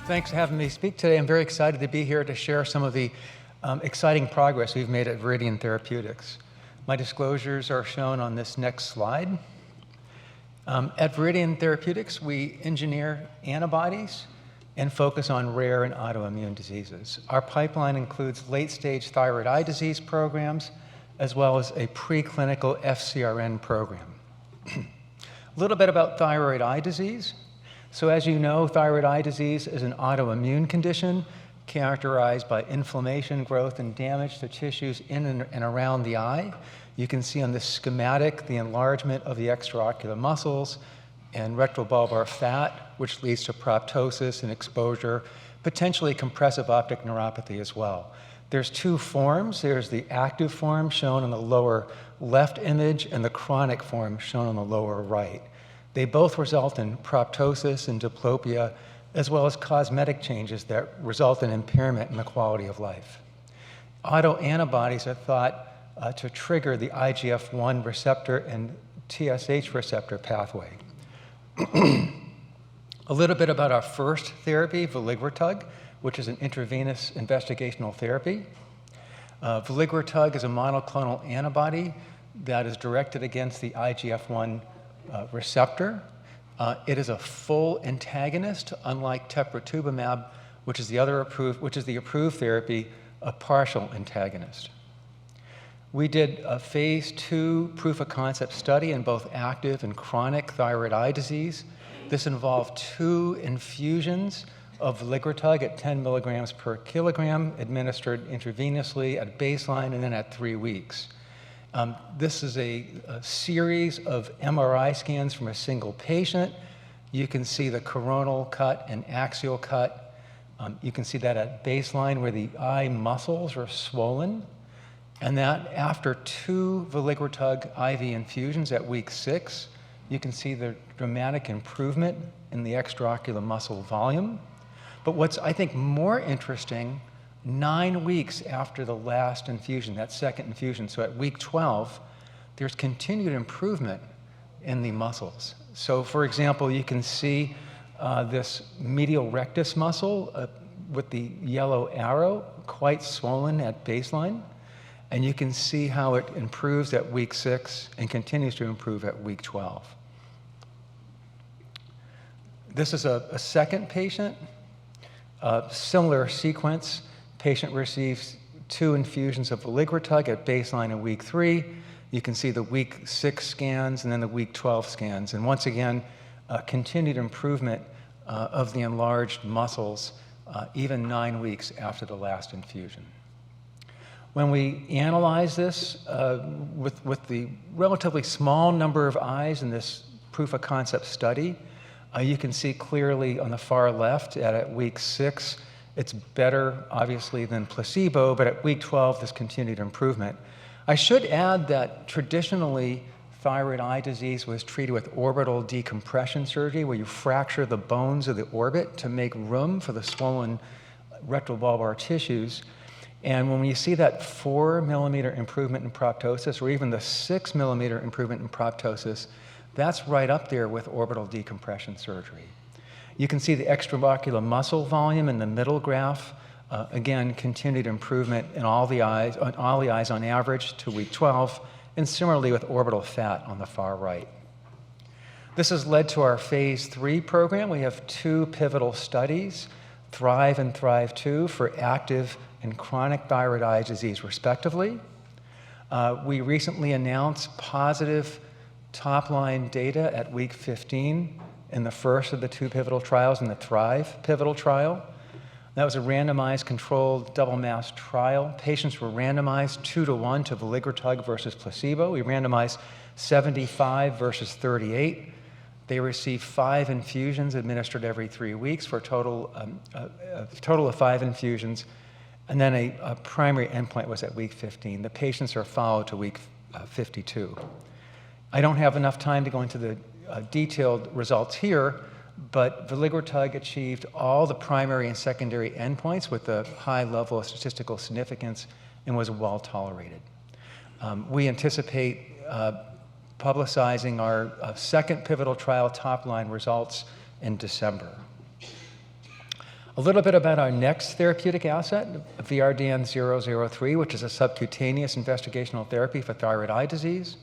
Thanks for having me speak today. I'm very excited to be here to share some of the exciting progress we've made at Viridian Therapeutics. My disclosures are shown on this next slide. At Viridian Therapeutics, we engineer antibodies and focus on rare and autoimmune diseases. Our pipeline includes late-stage thyroid eye disease programs, as well as a preclinical FcRn program. A little bit about thyroid eye disease. So as you know, thyroid eye disease is an autoimmune condition characterized by inflammation, growth, and damage to tissues in and around the eye. You can see on this schematic the enlargement of the extraocular muscles and retrobulbar fat, which leads to proptosis and exposure, potentially compressive optic neuropathy as well. There's two forms. There's the active form shown on the lower left image and the chronic form shown on the lower right. They both result in proptosis and diplopia, as well as cosmetic changes that result in impairment in the quality of life. Autoantibodies are thought to trigger the IGF-1 receptor and TSH receptor pathway. A little bit about our first therapy, veligrotug, which is an intravenous investigational therapy. Veligrotug is a monoclonal antibody that is directed against the IGF-1 receptor. It is a full antagonist, unlike teprotumumab, which is the approved therapy, a partial antagonist. We did a phase 2 proof of concept study in both active and chronic thyroid eye disease. This involved 2 infusions of veligrotug at 10 milligrams per kilogram, administered intravenously at baseline and then at 3 weeks. This is a series of MRI scans from a single patient. You can see the coronal cut and axial cut. You can see that at baseline where the eye muscles are swollen. And that after 2 veligrotug IV infusions at week 6, you can see the dramatic improvement in the extraocular muscle volume. But what's, I think, more interesting, 9 weeks after the last infusion, that second infusion, so at week 12, there's continued improvement in the muscles. So for example, you can see this medial rectus muscle with the yellow arrow, quite swollen at baseline. And you can see how it improves at week 6 and continues to improve at week 12. This is a second patient, similar sequence. Patient receives 2 infusions of veligrotug at baseline and week 3. You can see the week 6 scans and then the week 12 scans. And once again, continued improvement of the enlarged muscles even 9 weeks after the last infusion. When we analyze this with the relatively small number of eyes in this proof of concept study, you can see clearly on the far left at week 6, it's better, obviously, than placebo, but at week 12, this continued improvement. I should add that traditionally, thyroid eye disease was treated with orbital decompression surgery, where you fracture the bones of the orbit to make room for the swollen retrobulbar tissues. And when you see that 4 millimeter improvement in proptosis, or even the 6 millimeter improvement in proptosis, that's right up there with orbital decompression surgery. You can see the extraocular muscle volume in the middle graph. Again, continued improvement in all the eyes on average to week 12, and similarly with orbital fat on the far right. This has led to our phase 3 program. We have 2 pivotal studies, THRIVE and THRIVE-2, for active and chronic thyroid eye disease, respectively. We recently announced positive top-line data at week 15 in the first of the 2 pivotal trials in the THRIVE pivotal trial. That was a randomized controlled double-masked trial. Patients were randomized 2-to-1 to veligrotug versus placebo. We randomized 75 versus 38. They received 5 infusions administered every 3 weeks for a total of 5 infusions. And then a primary endpoint was at week 15. The patients are followed to week 52. I don't have enough time to go into the detailed results here, but veligrotug achieved all the primary and secondary endpoints with a high level of statistical significance and was well tolerated. We anticipate publicizing our second pivotal trial top-line results in December. A little bit about our next therapeutic asset, VRDN-003, which is a subcutaneous investigational therapy for thyroid eye disease.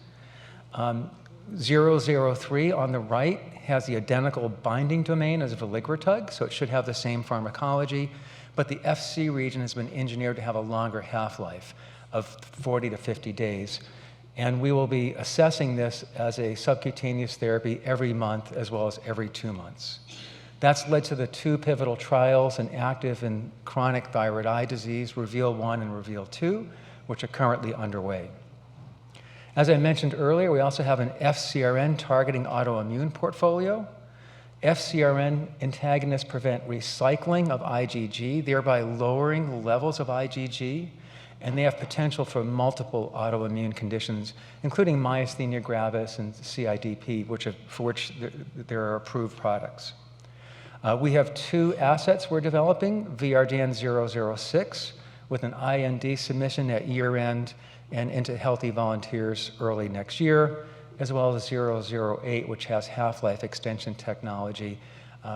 003 on the right has the identical binding domain as veligrotug, so it should have the same pharmacology, but the FC region has been engineered to have a longer half-life of 40 to 50 days. And we will be assessing this as a subcutaneous therapy every month as well as every 2 months. That's led to the 2 pivotal trials in active and chronic thyroid eye disease, REVEAL-1 and REVEAL-2, which are currently underway. As I mentioned earlier, we also have an FcRn targeting autoimmune portfolio. FcRn antagonists prevent recycling of IgG, thereby lowering the levels of IgG, and they have potential for multiple autoimmune conditions, including myasthenia gravis and CIDP, for which there are approved products. We have 2 assets we're developing, VRDN-006, with an IND submission at year-end and into healthy volunteers early next year, as well as 008, which has half-life extension technology.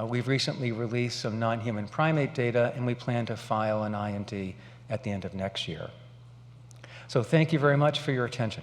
We've recently released some non-human primate data, and we plan to file an IND at the end of next year. So thank you very much for your attention.